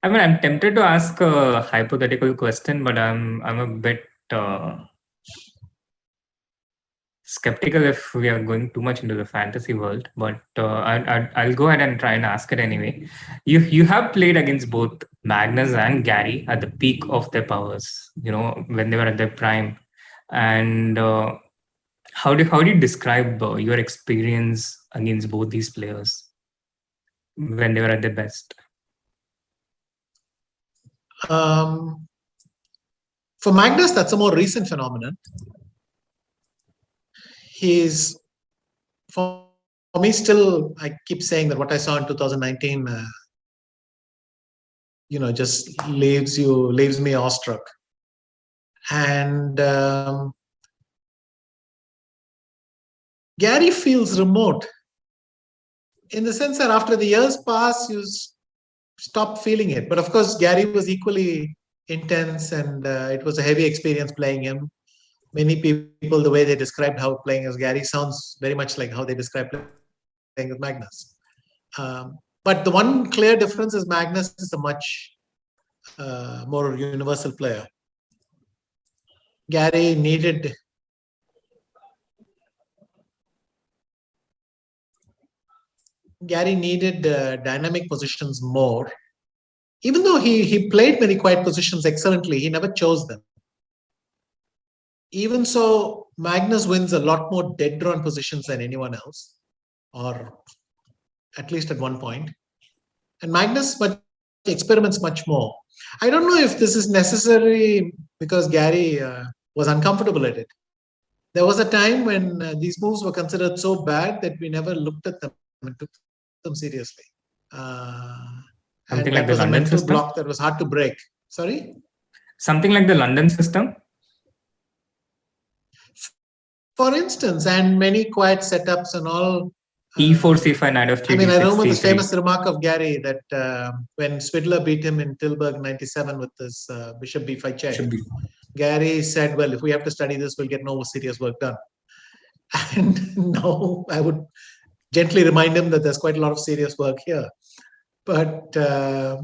I mean, I'm tempted to ask a hypothetical question, but I'm a bit skeptical if we are going too much into the fantasy world. But I'll go ahead and try and ask it anyway. You have played against both Magnus and Garry at the peak of their powers. When they were at their prime, and how do you describe your experience against both these players when they were at their best? For Magnus, that's a more recent phenomenon. He's, for me, still, I keep saying that what I saw in 2019, just leaves me awestruck. And Garry feels remote in the sense that after the years pass, you stop feeling it. But of course, Garry was equally intense, and it was a heavy experience playing him. Many people, the way they described how playing as Garry sounds very much like how they describe playing with Magnus. But the one clear difference is Magnus is a much more universal player. Garry needed dynamic positions more. Even though he played many quiet positions excellently, he never chose them. Even so, Magnus wins a lot more dead drawn positions than anyone else, or at least at one point. And Magnus experiments much more. I don't know if this is necessary because Garry was uncomfortable at it. There was a time when these moves were considered so bad that we never looked at them and took them seriously. Something like the London system block that was hard to break. Sorry? Something like the London system? For instance, and many quiet setups and all. E4, C5, knight of 3, I mean, I remember the famous remark of Garry that when Swidler beat him in Tilburg 97 with this bishop b5 check, Garry said, well, if we have to study this, we'll get no serious work done. And now I would gently remind him that there's quite a lot of serious work here. But I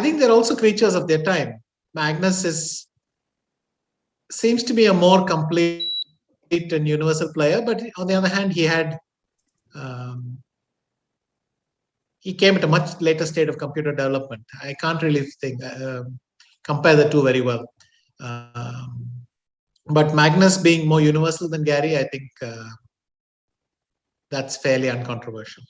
think they're also creatures of their time. Magnus seems to be a more complete and universal player, but on the other hand, he came at a much later state of computer development. I can't really compare the two very well. But Magnus being more universal than Garry, I think that's fairly uncontroversial.